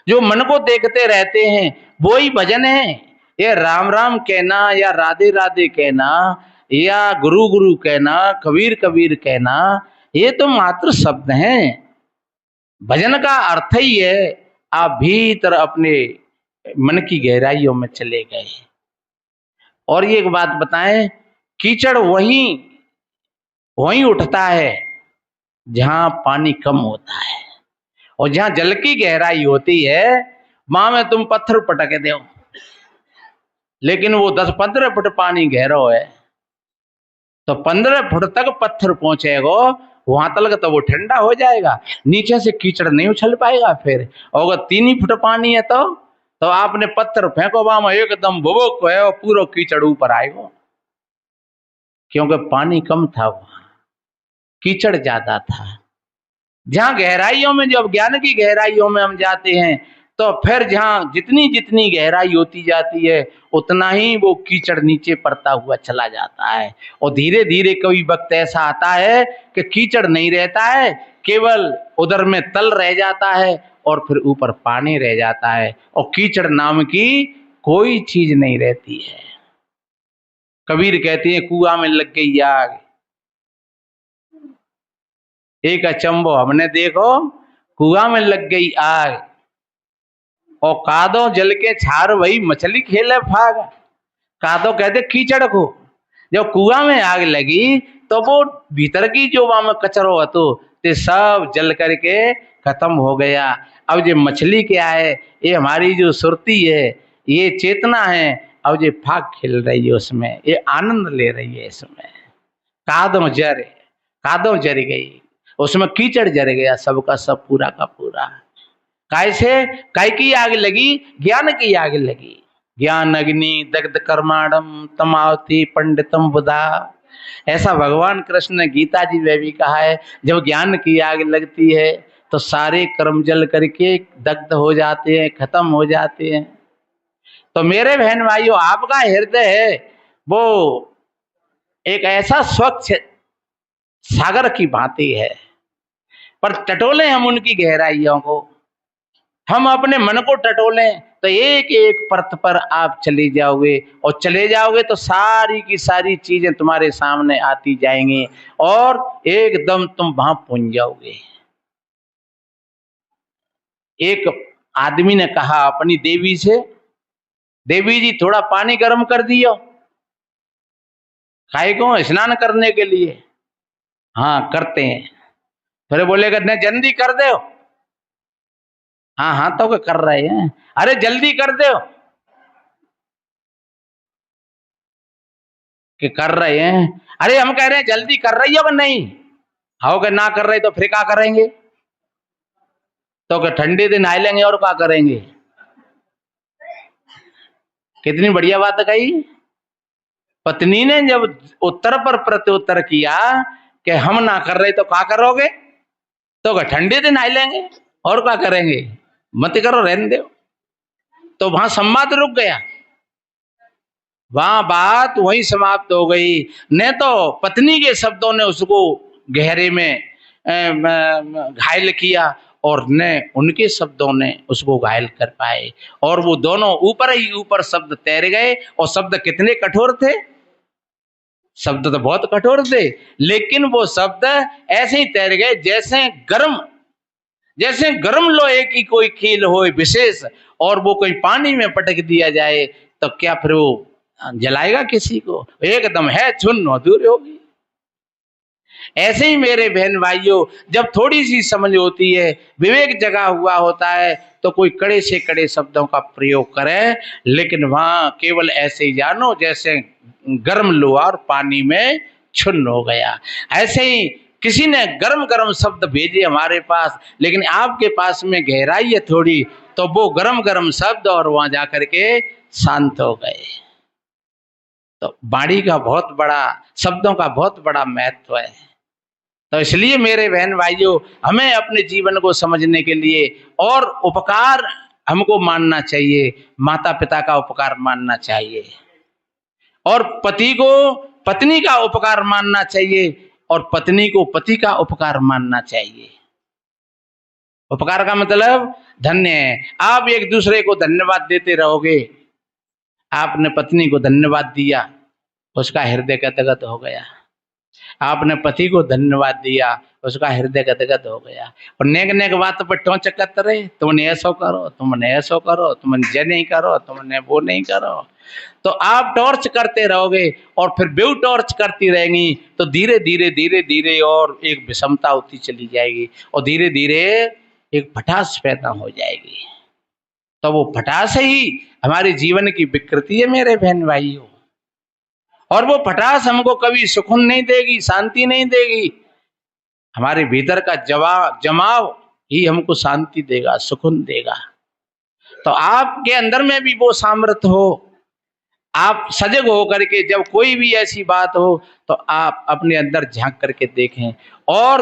जो मन को देखते रहते हैं वो ही भजन है। ये राम राम कहना या राधे राधे कहना या गुरु गुरु कहना, कबीर कबीर कहना, ये तो मात्र शब्द हैं। भजन का अर्थ ही है आप भीतर अपने मन की गहराइयों में चले गए। और ये एक बात बताएं, कीचड़ वहीं वहीं उठता है जहां पानी कम होता है, और जहां जल की गहराई होती है वहां में तुम पत्थर पटक दो, लेकिन वो 10-15 फुट पानी गहरा है तो 15 फुट तक पत्थर पहुंचेगा, वहां तक तो वो ठंडा हो जाएगा, नीचे से कीचड़ नहीं उछल पाएगा। फिर अगर 3 ही फुट पानी है तो आपने पत्थर फेंको वहां में एकदम भुबुक है और पूरा कीचड़ ऊपर आएगा, क्योंकि पानी कम था, वहां कीचड़ ज्यादा था। जहां गहराइयों में, जब ज्ञान की गहराइयों में हम जाते हैं तो फिर जहां जितनी जितनी गहराई होती जाती है उतना ही वो कीचड़ नीचे पड़ता हुआ चला जाता है। और धीरे धीरे कभी वक्त ऐसा आता है कि कीचड़ नहीं रहता है, केवल उधर में तल रह जाता है और फिर ऊपर पानी रह जाता है, और कीचड़ नाम की कोई चीज नहीं रहती है। कबीर कहते हैं कुआं में लग गई आग, एक अचंभो हमने देखो, कुआं में लग गई आग और कादो जल के छार वही मछली खेले फाग। कादो कहते कीचड़ को, जब कुआं में आग लगी तो वो भीतर की जो वहां में कचरो હતો ते सब जल करके खत्म हो गया। अब ये मछली क्या है, ये हमारी जो सुरती है, ये चेतना है, अब ये फाग खेल रही है, उसमें ये आनंद ले रही है। इसमें कादो जर गई, उसमें कीचड़ जर गया, सबका सब पूरा का पूरा। कैसे? काय की आग लगी? ज्ञान की आग लगी। ज्ञान अग्नि दग्ध कर्माणम तमावती पंडितम बुधा। ऐसा भगवान कृष्ण ने गीता जी में भी कहा है, जब ज्ञान की आग लगती है तो सारे कर्म जल करके दग्ध हो जाते हैं, खत्म हो जाते हैं। तो मेरे बहन भाइयों, आपका हृदय है वो एक ऐसा स्वच्छ सागर की भांति है, पर टटोले हम उनकी गहराइयों को, हम अपने मन को टटोलें तो एक एक परत पर आप चले जाओगे, और चले जाओगे तो सारी की सारी चीजें तुम्हारे सामने आती जाएंगी और एकदम तुम वहां पहुंच जाओगे। एक आदमी ने कहा अपनी देवी से, देवी जी थोड़ा पानी गर्म कर दियो, काय को? स्नान करने के लिए। हाँ करते हैं। फिर बोलेगा नहीं जल्दी कर दो। हाँ हाँ तो कर रहे हैं, अरे जल्दी कर दो कि कर रहे हैं। अरे हम कह रहे हैं जल्दी कर रही हो कि नहीं? हाँ कि ना कर रहे तो फिर क्या करेंगे? तो कि ठंडे दिन नहा लेंगे और क्या करेंगे। कितनी बढ़िया बात कही। पत्नी ने जब उत्तर पर प्रत्युत्तर किया कि हम ना कर रहे तो क्या करोगे, तो कि ठंडे दिन नहा लेंगे और क्या करेंगे, मत करो, रहने दो। तो वहां संवाद रुक गया, वहां बात वहीं समाप्त हो गई। न तो पत्नी के शब्दों ने उसको गहरे में घायल किया और न उनके शब्दों ने उसको घायल कर पाए, और वो दोनों ऊपर ही ऊपर शब्द तैर गए। और शब्द कितने कठोर थे, शब्द तो बहुत कठोर थे, लेकिन वो शब्द ऐसे ही तैर गए जैसे गर्म लोहे की कोई कील हो विशेष, और वो कोई पानी में पटक दिया जाए तो क्या फिर वो जलाएगा किसी को? एकदम है चुन्न दूर होगी। ऐसे ही मेरे बहन भाइयों, जब थोड़ी सी समझ होती है, विवेक जगा हुआ होता है, तो कोई कड़े से कड़े शब्दों का प्रयोग करे, लेकिन वहां केवल ऐसे ही जानो जैसे गर्म लोहा और पानी में छुन्न हो गया। ऐसे ही किसी ने गर्म गर्म शब्द भेजे हमारे पास, लेकिन आपके पास में गहराई है थोड़ी, तो वो गर्म गर्म शब्द और वहां जाकर के शांत हो गए। तो वाणी का बहुत बड़ा, शब्दों का बहुत बड़ा महत्व है। तो इसलिए मेरे बहन भाइयों, हमें अपने जीवन को समझने के लिए और उपकार हमको मानना चाहिए, माता पिता का उपकार मानना चाहिए, और पति को पत्नी का उपकार मानना चाहिए, और पत्नी को पति का उपकार मानना चाहिए। उपकार का मतलब धन्य है। आप एक दूसरे को धन्यवाद देते रहोगे। आपने पत्नी को धन्यवाद दिया, उसका हृदय गदगद हो गया। आपने पति को धन्यवाद दिया, उसका हृदय गदगद हो गया। और नेक नेक बात पर टोंच करते रहे, तुमने ऐसा करो, तुमने ऐसा करो, तुमने ये नहीं करो, तुमने वो नहीं करो। तो आप टॉर्च करते रहोगे और फिर बेउ टॉर्च करती रहेंगी, तो धीरे धीरे धीरे धीरे और एक विषमता होती चली जाएगी और धीरे धीरे एक भटास पैदा हो जाएगी। तो वो भटास ही हमारे जीवन की विकृति है मेरे बहन भाइयों। और वो भटास हमको कभी सुकून नहीं देगी, शांति नहीं देगी। हमारे भीतर का जमाव ही हमको शांति देगा, सुकून देगा। तो आपके अंदर में भी वो सामर्थ्य हो, आप सजग हो करके जब कोई भी ऐसी बात हो तो आप अपने अंदर झांक करके देखें। और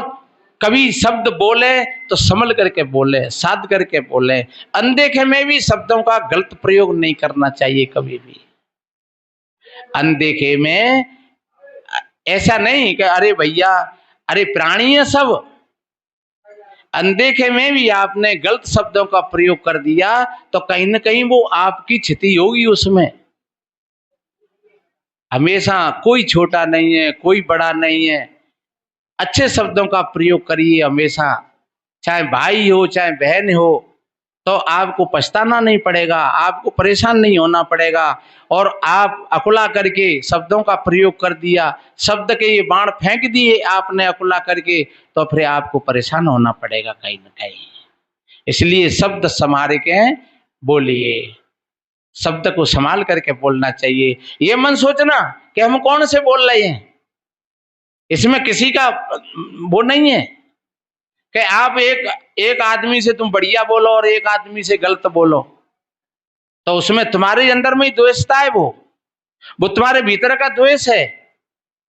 कभी शब्द बोले तो संभल करके बोले, साध करके बोले। अनदेखे में भी शब्दों का गलत प्रयोग नहीं करना चाहिए कभी भी। अनदेखे में ऐसा नहीं कि अरे भैया, अरे प्राणी है सब। अनदेखे में भी आपने गलत शब्दों का प्रयोग कर दिया तो कहीं ना कहीं वो आपकी क्षति होगी उसमें। हमेशा कोई छोटा नहीं है, कोई बड़ा नहीं है। अच्छे शब्दों का प्रयोग करिए हमेशा, चाहे भाई हो चाहे बहन हो, तो आपको पछताना नहीं पड़ेगा, आपको परेशान नहीं होना पड़ेगा। और आप अकुला करके शब्दों का प्रयोग कर दिया, शब्द के ये बाण फेंक दिए आपने अकुला करके, तो फिर आपको परेशान होना पड़ेगा कहीं ना कहीं। इसलिए शब्द संभाल के बोलिए, शब्द को संभाल करके बोलना चाहिए। ये मन सोचना कि हम कौन से बोल रहे हैं, इसमें किसी का वो नहीं है कि आप एक आदमी से तुम बढ़िया बोलो और एक आदमी से गलत बोलो, तो उसमें तुम्हारे अंदर में ही द्वेषता है। वो तुम्हारे भीतर का द्वेष है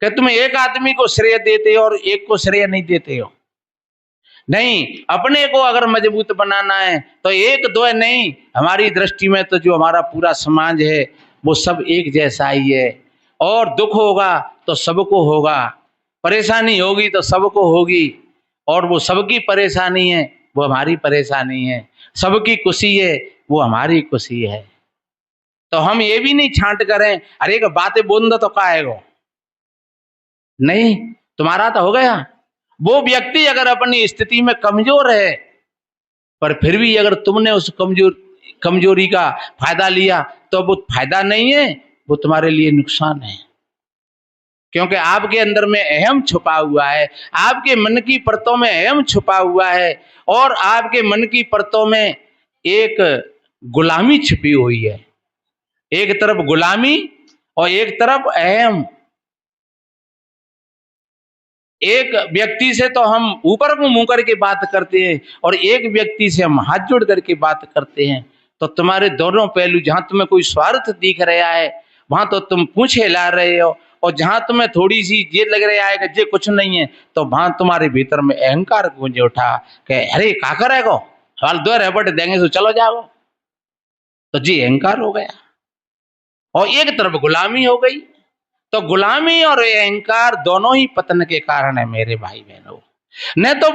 कि तुम एक आदमी को श्रेय देते हो और एक को श्रेय नहीं देते हो। नहीं, अपने को अगर मजबूत बनाना है तो एक दो नहीं, हमारी दृष्टि में तो जो हमारा पूरा समाज है वो सब एक जैसा ही है। और दुख होगा तो सबको होगा, परेशानी होगी तो सबको होगी। और वो सबकी परेशानी है, वो हमारी परेशानी है। सबकी खुशी है, वो हमारी खुशी है। तो हम ये भी नहीं छांट करें अरे एक बातें बोल दो तो का आएगा, नहीं, तुम्हारा तो हो गया। वो व्यक्ति अगर अपनी स्थिति में कमजोर है, पर फिर भी अगर तुमने उस कमजोरी का फायदा लिया तो वो फायदा नहीं है, वो तुम्हारे लिए नुकसान है। क्योंकि आपके अंदर में अहम छुपा हुआ है, आपके मन की परतों में अहम छुपा हुआ है, और आपके मन की परतों में एक गुलामी छिपी हुई है। एक तरफ गुलामी और एक तरफ अहम। एक व्यक्ति से तो हम ऊपर को मुंह करके बात करते हैं और एक व्यक्ति से हम हाथ जोड़ करके बात करते हैं। तो तुम्हारे दोनों पहलू, जहां तुम्हें कोई स्वार्थ दिख रहा है वहां तो तुम पूंछ हिला रहे हो, और जहां तुम्हें थोड़ी सी ये लग रहा है कि ये कुछ नहीं है, तो वहां तुम्हारे भीतर में अहंकार गूंज उठा कि अरे का करेगो, हाल दो रेपट देंगे तो चलो जाओ। तो जी अहंकार हो गया और एक तरफ गुलामी हो गई। तो गुलामी और अहंकार दोनों ही पतन के कारण है मेरे भाई बहनों। न तो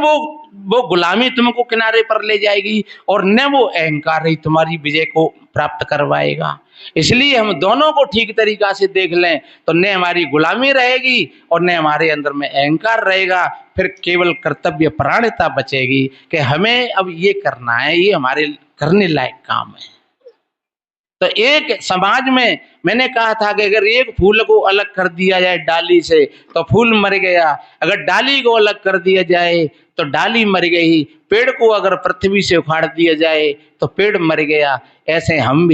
वो गुलामी तुमको किनारे पर ले जाएगी और न वो अहंकार ही तुम्हारी विजय को प्राप्त करवाएगा। इसलिए हम दोनों को ठीक तरीका से देख लें तो न हमारी गुलामी रहेगी और न हमारे अंदर में अहंकार रहेगा। फिर केवल कर्तव्य परायणता बचेगी कि हमें अब ये करना है, ये हमारे करने लायक काम है। तो एक समाज में मैंने कहा था कि अगर एक फूल को अलग कर दिया जाए डाली से तो फूल मर गया, अगर डाली को अलग कर दिया जाए तो डाली मर गई, पेड़ को अगर पृथ्वी से उखाड़ दिया जाए तो पेड़ मर गया। ऐसे हम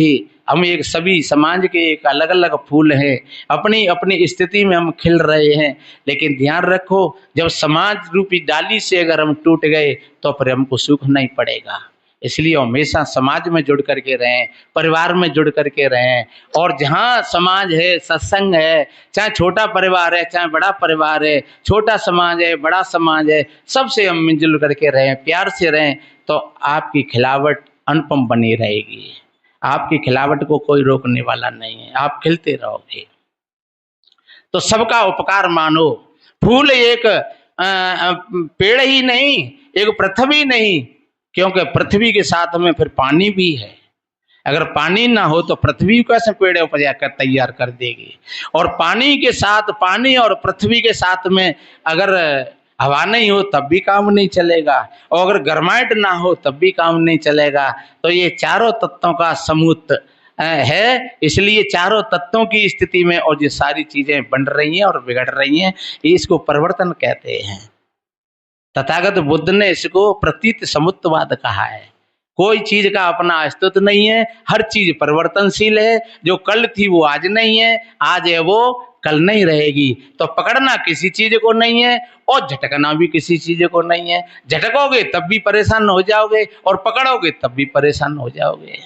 एक सभी समाज के एक अलग अलग फूल हैं, अपनी अपनी स्थिति में हम खिल रहे हैं। लेकिन ध्यान रखो, जब समाज रूपी डाली से अगर हम टूट गए तो फिर हमको सूख नहीं पड़ेगा। इसलिए हमेशा समाज में जुड़ करके रहें, परिवार में जुड़ करके रहें। और जहाँ समाज है, सत्संग है, चाहे छोटा परिवार है चाहे बड़ा परिवार है, छोटा समाज है बड़ा समाज है, सबसे हम मिलजुल करके रहें, प्यार से रहें, तो आपकी खिलावट अनुपम बनी रहेगी। आपकी खिलावट को कोई रोकने वाला नहीं है, आप खिलते रहोगे। तो सबका उपकार मानो। फूल एक पेड़ ही नहीं, एक पृथ्वी नहीं, क्योंकि पृथ्वी के साथ में फिर पानी भी है। अगर पानी ना हो तो पृथ्वी कैसे पेड़ उपजा कर तैयार कर देगी। और पानी के साथ, पानी और पृथ्वी के साथ में अगर हवा नहीं हो तब भी काम नहीं चलेगा, और अगर गर्माहट ना हो तब भी काम नहीं चलेगा। तो ये चारों तत्वों का समूह है। इसलिए चारों तत्वों की स्थिति में और ये सारी चीजें बन रही हैं और बिगड़ रही हैं, इसको परिवर्तन कहते हैं। तथागत बुद्ध ने इसको प्रतीत समुत्तवाद कहा है। कोई चीज का अपना अस्तित्व नहीं है, हर चीज परिवर्तनशील है। जो कल थी वो आज नहीं है, आज है वो कल नहीं रहेगी। तो पकड़ना किसी चीज को नहीं है और झटकना भी किसी चीज को नहीं है। झटकोगे तब भी परेशान हो जाओगे और पकड़ोगे तब भी परेशान हो जाओगे।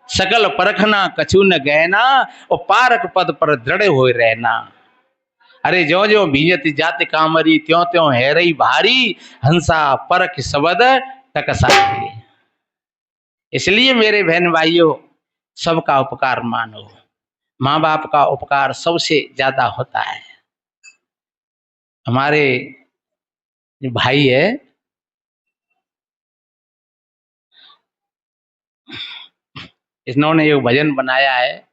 सकल परखना कछु न गहना और पारक पद पर दृढ़ हो रहना। अरे जो जो भीजत जात कामरी त्यों त्यों है रही भारी, हंसा परख सबद टकसारी। इसलिए मेरे बहन भाइयों, सबका उपकार मानो। माँ बाप का उपकार सबसे ज्यादा होता है। हमारे जो भाई है, इन्होंने एक भजन बनाया है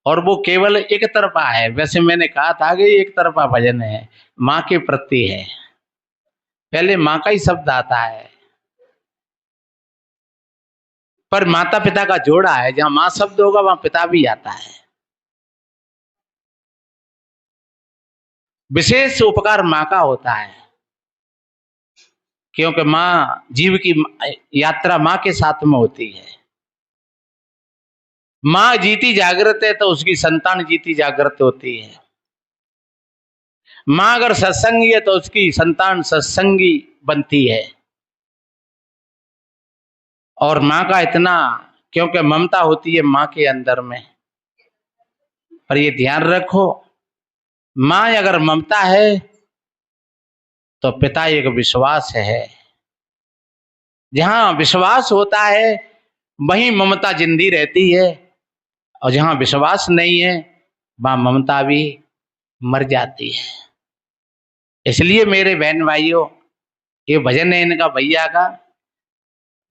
और वो केवल एक तरफा है। वैसे मैंने कहा था कि एक तरफा भजन है, माँ के प्रति है। पहले माँ का ही शब्द आता है, पर माता पिता का जोड़ा है। जहां माँ शब्द होगा वहां पिता भी आता है। विशेष उपकार माँ का होता है, क्योंकि माँ, जीव की यात्रा माँ के साथ में होती है। माँ जीती जागृत है तो उसकी संतान जीती जागृत होती है। माँ अगर सत्संगी है तो उसकी संतान सत्संगी बनती है। और माँ का इतना, क्योंकि ममता होती है माँ के अंदर में। पर ये ध्यान रखो, माँ अगर ममता है तो पिता एक विश्वास है। जहां विश्वास होता है वहीं ममता जिंदी रहती है, और जहां विश्वास नहीं है वहां ममता भी मर जाती है। इसलिए मेरे बहन भाइयों, ये भजन है इनका भैया का,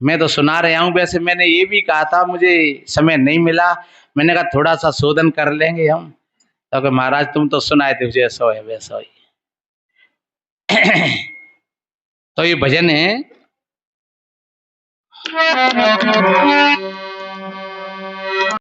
मैं तो सुना रहा हूं। वैसे मैंने ये भी कहा था, मुझे समय नहीं मिला। मैंने कहा थोड़ा सा शोधन कर लेंगे हम, तो महाराज तुम तो सुनाए थे, जैसा है वैसा ही। तो ये भजन है।